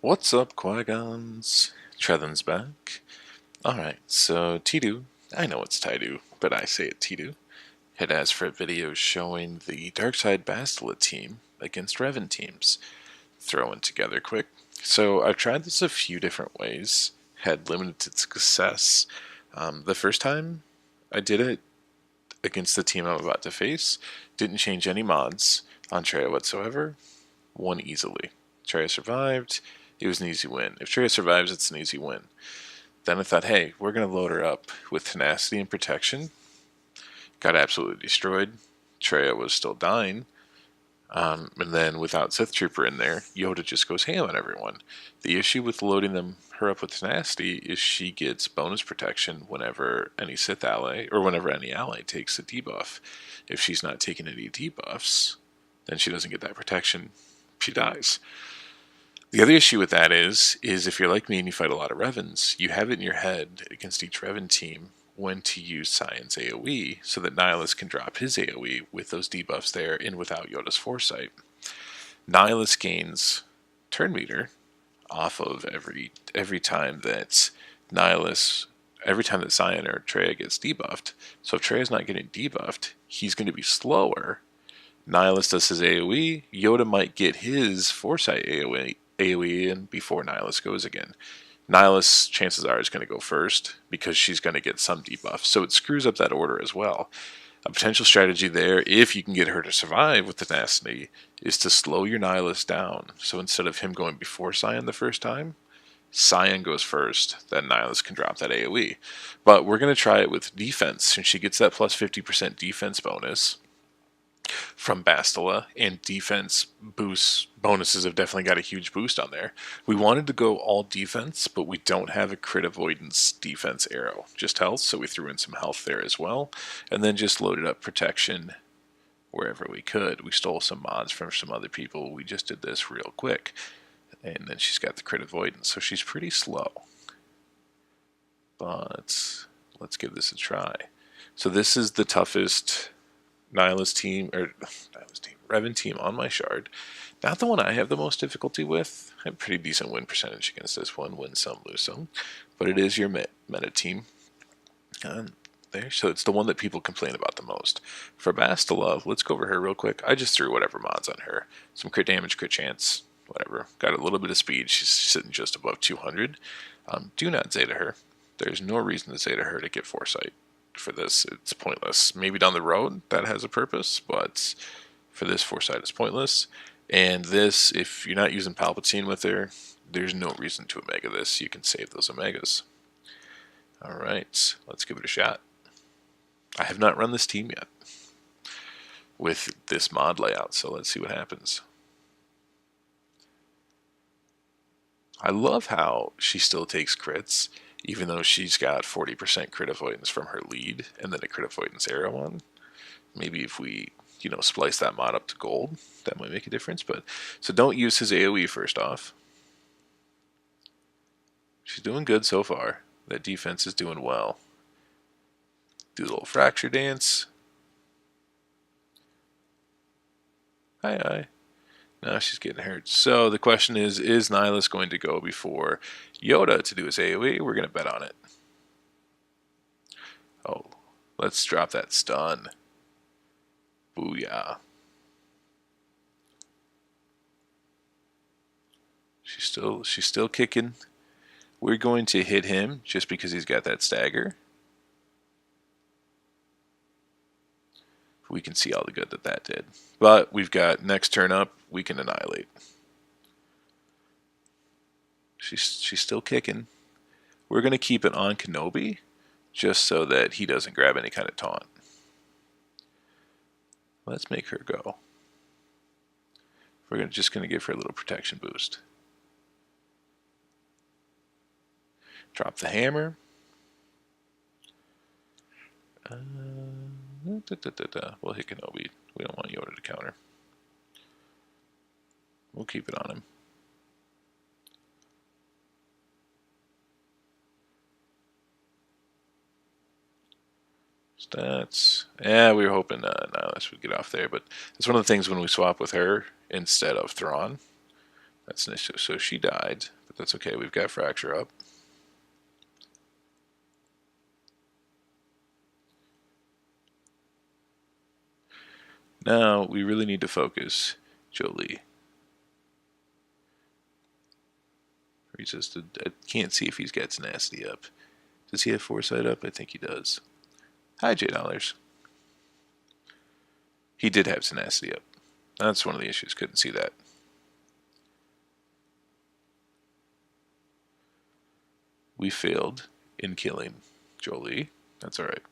What's up, Qui-Gons? Trethon's back. Alright, so Tidu, I know it's Tidu, but I say it Tidu, had asked for a video showing the Darkside Bastila team against Revan teams. Throwing together quick. So I've tried this a few different ways, had limited success. The first time I did it against the team I'm about to face, didn't change any mods on Treya whatsoever, won easily. Treya survived. It was an easy win. If Treya survives, it's an easy win. Then I thought, hey, we're going to load her up with tenacity and protection. Got absolutely destroyed. Treya was still dying. And then without Sith Trooper in there, Yoda just goes ham on everyone. The issue with loading her up with tenacity is she gets bonus protection whenever any Sith ally, or whenever any ally takes a debuff. If she's not taking any debuffs, then she doesn't get that protection. She dies. The other issue with that is if you're like me and you fight a lot of Revans, you have it in your head against each Revan team when to use Cyan's AoE so that Nihilus can drop his AoE with those debuffs there and without Yoda's foresight. Nihilus gains turn meter off of every time that Cyan or Treya gets debuffed. So if Treya's not getting debuffed, he's going to be slower. Nihilus does his AoE, Yoda might get his foresight AoE in before Nihilus goes again. Nihilus, chances are, is going to go first because she's going to get some debuff. So it screws up that order as well. A potential strategy there, if you can get her to survive with tenacity, is to slow your Nihilus down. So instead of him going before Cyan the first time, Cyan goes first, then Nihilus can drop that AoE. But we're going to try it with defense, since she gets that plus 50% defense bonus from Bastila, and defense bonuses have definitely got a huge boost on there. We wanted to go all defense, but we don't have a crit avoidance defense arrow, just health, so we threw in some health there as well, and then just loaded up protection wherever we could. We stole some mods from some other people. We just did this real quick, and then she's got the crit avoidance, so she's pretty slow. But let's give this a try. So this is the toughest Revan team on my shard. Not the one I have the most difficulty with. I have a pretty decent win percentage against this one. Win some, lose some. But it is your meta team. There, so it's the one that people complain about the most. For Bastila, let's go over her real quick. I just threw whatever mods on her. Some crit damage, crit chance, whatever. Got a little bit of speed. She's sitting just above 200. Do not Zeta her. There's no reason to Zeta her to get foresight. For this, it's pointless. Maybe down the road that has a purpose, but for this, foresight is pointless. And this, if you're not using Palpatine with her, there's no reason to Omega this. You can save those Omegas. Alright, let's give it a shot. I have not run this team yet with this mod layout, so let's see what happens. I love how she still takes crits, even though she's got 40% crit avoidance from her lead and then a crit avoidance arrow on. Maybe if we, splice that mod up to gold, that might make a difference. But so don't use his AoE first off. She's doing good so far. That defense is doing well. Do a little fracture dance. Hi. Now she's getting hurt. So the question is Nihilus going to go before Yoda to do his AoE? We're going to bet on it. Oh, let's drop that stun. Booyah. She's still kicking. We're going to hit him just because he's got that stagger. We can see all the good that did. But we've got next turn up, we can annihilate. She's still kicking. We're going to keep it on Kenobi just so that he doesn't grab any kind of taunt. Let's make her go. We're just going to give her a little protection boost. Drop the hammer. We'll hit Kenobi. We don't want Yoda to counter. We'll keep it on him. Stats. Yeah, we were hoping Nihilus would get off there, but it's one of the things when we swap with her instead of Thrawn. That's nice. So she died, but that's okay. We've got Fracture up. Now we really need to focus Jolie. Resisted. I can't see if he's got tenacity up. Does he have foresight up? I think he does. Hi, $J. He did have tenacity up. That's one of the issues. Couldn't see that. We failed in killing Jolie. That's alright.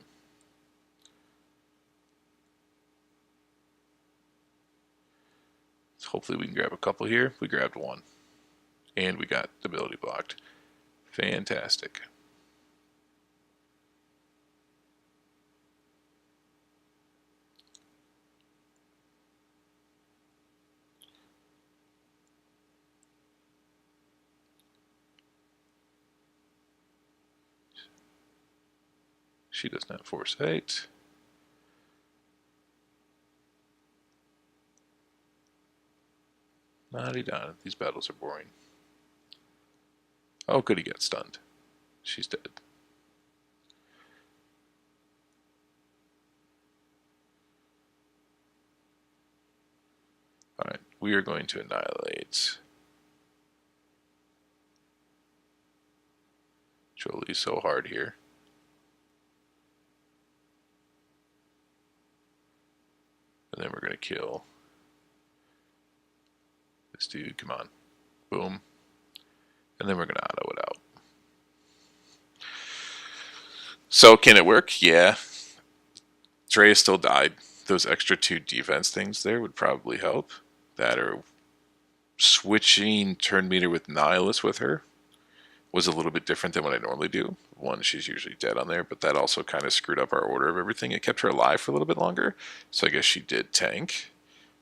Hopefully we can grab a couple here. We grabbed one. And we got the ability blocked. Fantastic. She does not have foresight. Naughty-da. These battles are boring. Oh, good, he got stunned. She's dead. Alright, we are going to annihilate Jolie so hard here. And then we're going to kill this dude. Come on. Boom. And then we're going to auto it out. So, can it work? Yeah. Drea still died. Those extra 2 defense things there would probably help. That or switching turn meter with Nihilus with her was a little bit different than what I normally do. One, she's usually dead on there, but that also kind of screwed up our order of everything. It kept her alive for a little bit longer, so I guess she did tank.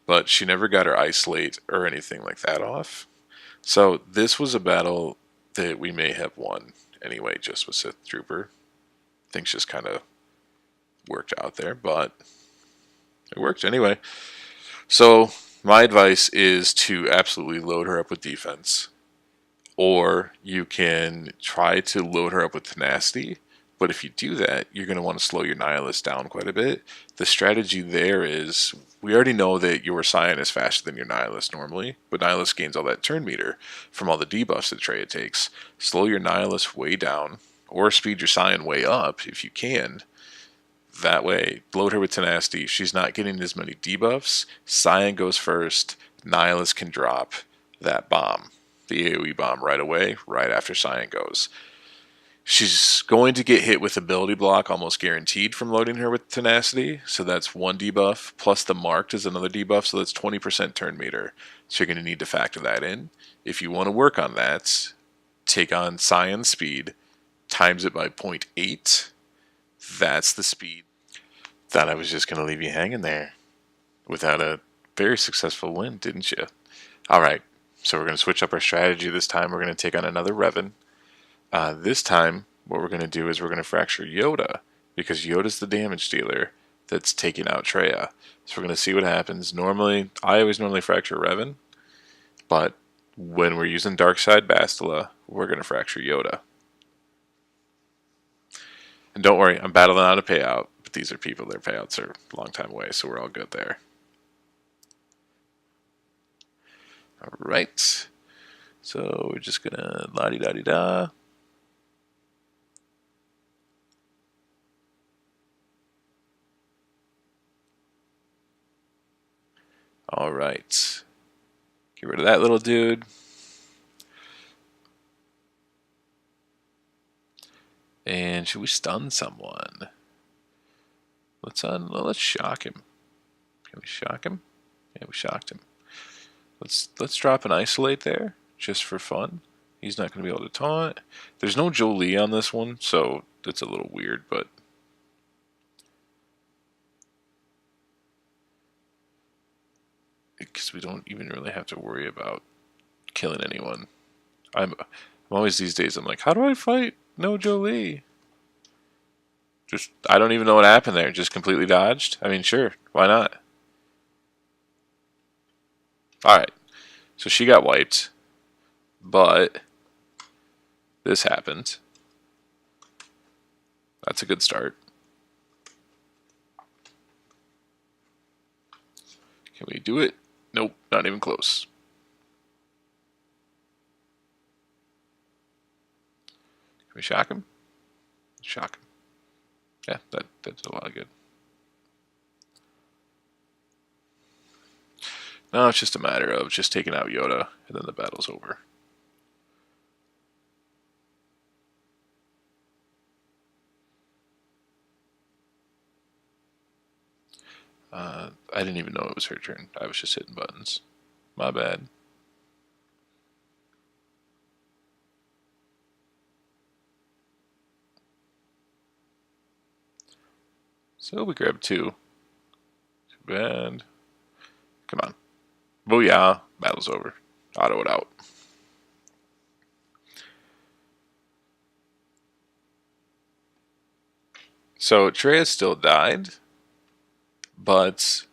But she never got her isolate or anything like that off. So this was a battle that we may have won anyway, just with Sith Trooper. Things just kind of worked out there, but it worked anyway. So my advice is to absolutely load her up with defense. Or you can try to load her up with tenacity. But if you do that, you're going to want to slow your Nihilus down quite a bit. The strategy there is, we already know that your Scion is faster than your Nihilus normally, but Nihilus gains all that turn meter from all the debuffs that Traya takes. Slow your Nihilus way down, or speed your Scion way up if you can. That way, load her with tenacity. She's not getting as many debuffs. Scion goes first. Nihilus can drop that bomb, the AoE bomb, right away, right after Scion goes. She's going to get hit with ability block almost guaranteed from loading her with tenacity. So that's 1 debuff, plus the marked is another debuff, so that's 20% turn meter. So you're going to need to factor that in. If you want to work on that, take on Scion speed, times it by 0.8. That's the speed. Thought I was just going to leave you hanging there without a very successful win, didn't you? Alright, so we're going to switch up our strategy this time. We're going to take on another Revan. This time, what we're going to do is we're going to fracture Yoda, because Yoda's the damage dealer that's taking out Traya. So we're going to see what happens. Normally, I always fracture Revan, but when we're using DS Bastila, we're going to fracture Yoda. And don't worry, I'm battling out a payout, but these are people, their payouts are a long time away, so we're all good there. Alright, so we're just going to la-di-da-di-da. Alright, get rid of that little dude. And should we stun someone? Let's shock him. Can we shock him? Yeah, we shocked him. Let's drop an isolate there, just for fun. He's not going to be able to taunt. There's no Jolie on this one, so it's a little weird, but because we don't even really have to worry about killing anyone. I'm always these days, I'm like, how do I fight no Jolie? Just, I don't even know what happened there. Just completely dodged? I mean, sure, why not? Alright, so she got wiped. but this happened. That's a good start. Can we do it? Nope, not even close. Can we shock him? Shock him. Yeah, that did a lot of good. Now it's just a matter of just taking out Yoda, and then the battle's over. I didn't even know it was her turn. I was just hitting buttons. My bad. So we grab 2. Too bad. Come on. Booyah. Battle's over. Auto it out. So Traya still died, but,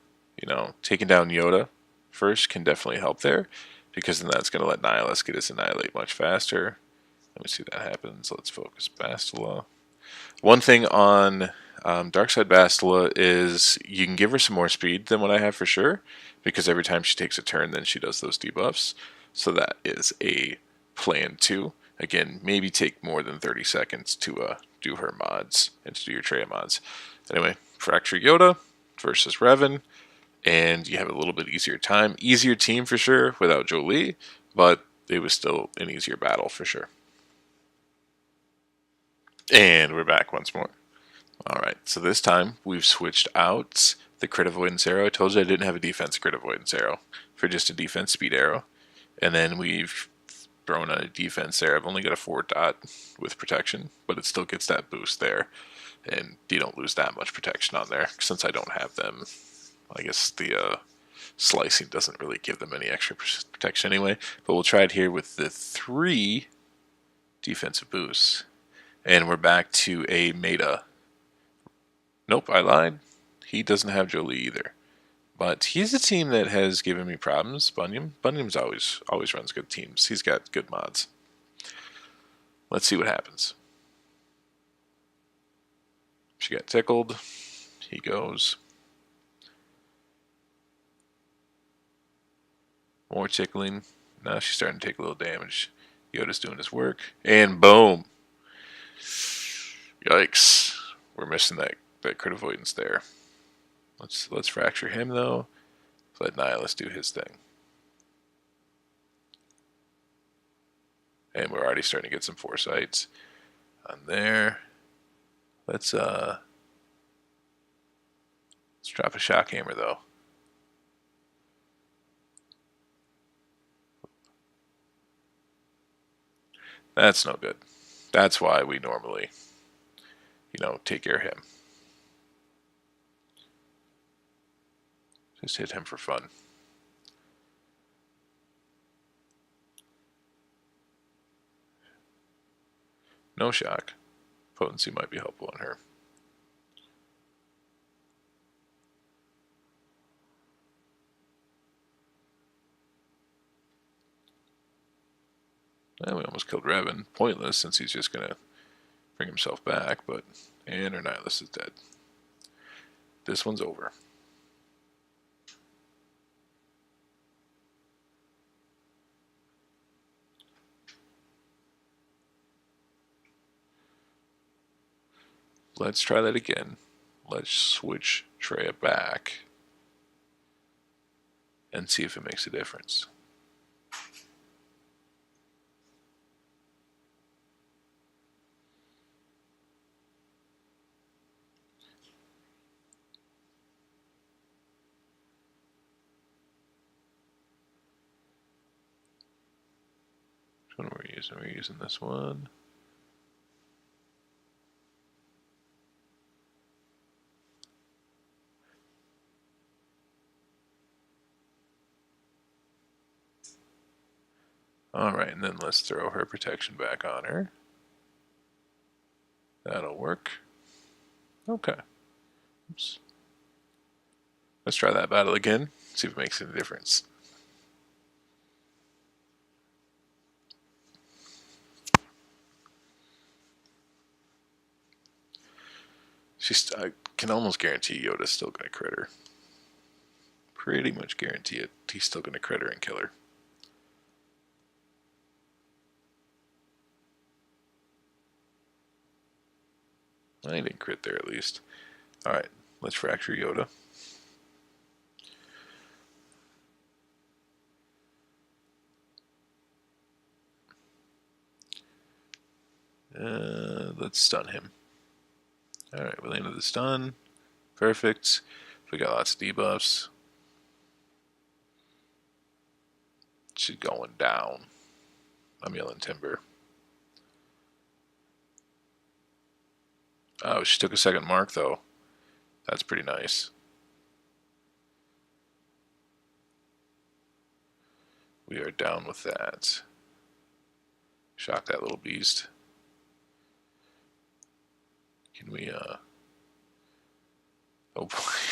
taking down Yoda first can definitely help there, because then that's going to let Nihilus get his Annihilate much faster. Let me see that happens. Let's focus Bastila. One thing on Darkside Bastila is you can give her some more speed than what I have for sure, because every time she takes a turn, then she does those debuffs. So that is a plan too. Again, maybe take more than 30 seconds to do her mods and to do your Traya mods. Anyway, Fracture Yoda versus Revan, and you have a little bit easier time. Easier team for sure without Jolie, but it was still an easier battle for sure. And we're back once more. Alright, so this time we've switched out the crit avoidance arrow. I told you I didn't have a defense crit avoidance arrow for just a defense speed arrow. And then we've thrown a defense there. I've only got a 4 dot with protection, but it still gets that boost there. And you don't lose that much protection on there. Since I don't have them, I guess the slicing doesn't really give them any extra protection anyway. But we'll try it here with the 3 defensive boosts. And we're back to a meta. Nope, I lied. He doesn't have Jolie either. But he's a team that has given me problems, Bunyam. Bunyam's always runs good teams. He's got good mods. Let's see what happens. She got tickled. He goes. More tickling. Now she's starting to take a little damage. Yoda's doing his work. And boom. Yikes. We're missing that crit avoidance there. Let's fracture him though. Let Nihilus do his thing. And we're already starting to get some foresights on there. Let's drop a shock hammer though. That's no good. That's why we normally, take care of him. Just hit him for fun. No shock. Potency might be helpful on her. Well, we almost killed Revan. Pointless, since he's just going to bring himself back, and our Nihilus is dead. This one's over. Let's try that again. Let's switch Traya back and see if it makes a difference. Which one are we using? We're using this one. Alright, and then let's throw her protection back on her. That'll work. Okay. Oops. Let's try that battle again, see if it makes any difference. I can almost guarantee Yoda's still going to crit her. Pretty much guarantee it. He's still going to crit her and kill her. I didn't crit there at least. Alright, let's fracture Yoda. Let's stun him. Alright, we landed the stun. Perfect. We got lots of debuffs. She's going down. I'm yelling timber. Oh, she took a second mark though. That's pretty nice. We are down with that. Shock that little beast. Can we, oh boy,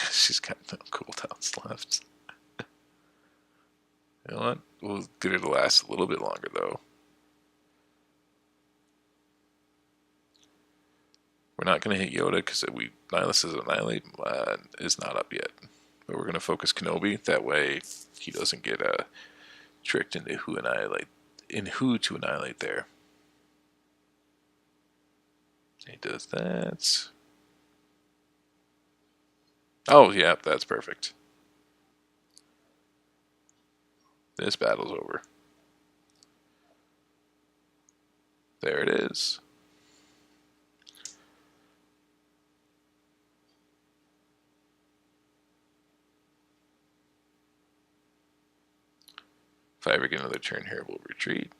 she's got no cooldowns left. You know what? We'll get her to last a little bit longer though. We're not going to hit Yoda because Nihilus' Annihilate is not up yet. But we're going to focus Kenobi. That way he doesn't get tricked into who to annihilate there. He does that. Oh, yeah, that's perfect. This battle's over. There it is. If I ever get another turn here, we'll retreat.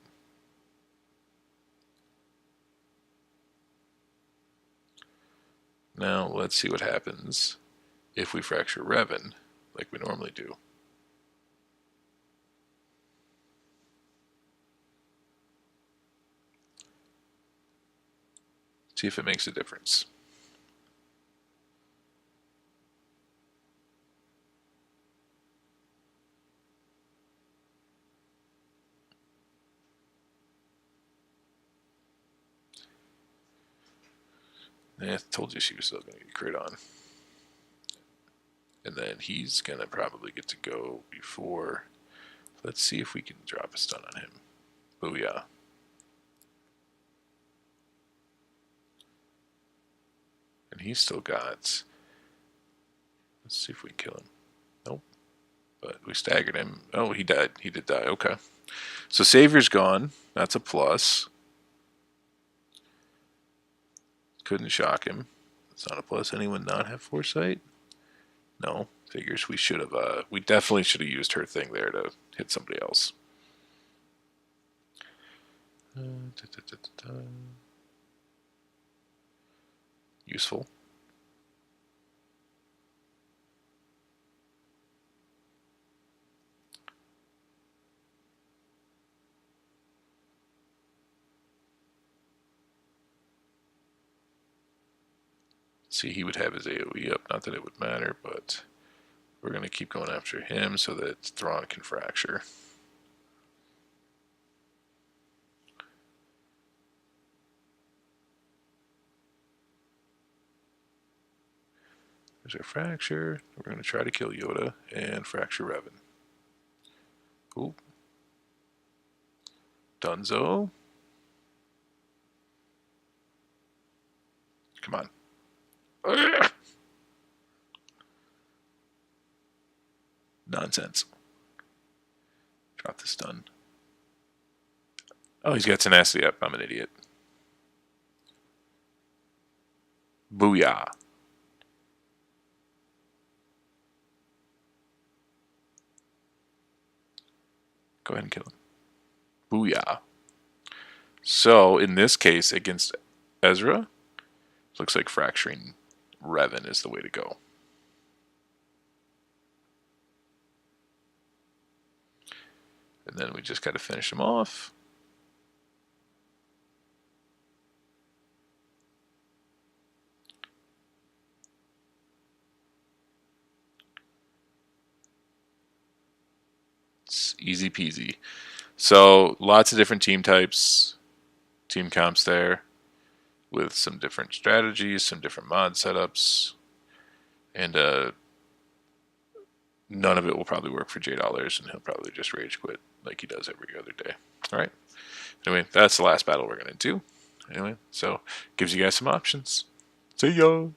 Now, let's see what happens if we fracture Revan, like we normally do. See if it makes a difference. I told you she was still going to get crit on. And then he's going to probably get to go before. Let's see if we can drop a stun on him. Booyah. And he's still got... Let's see if we can kill him. Nope. But we staggered him. Oh, he died. He did die. Okay. So Savior's gone. That's a plus. Couldn't shock him. It's not a plus. Anyone not have foresight? No. Figures we should have. We definitely should have used her thing there to hit somebody else. Useful. See, he would have his AoE up. Not that it would matter, but we're going to keep going after him so that Thrawn can fracture. There's our fracture. We're going to try to kill Yoda and fracture Revan. Ooh. Dunzo. Come on. Ugh. Nonsense. Drop the stun. Oh, he's got tenacity up. I'm an idiot. Booyah. Go ahead and kill him. Booyah. So, in this case, against Ezra, looks like fracturing Revan is the way to go. And then we just got to finish him off. It's easy peasy. So lots of different team types, team comps there. with some different strategies, some different mod setups, and none of it will probably work for $J, and he'll probably just rage quit like he does every other day. All right. Anyway, that's the last battle we're going to do. Anyway, so gives you guys some options. See ya!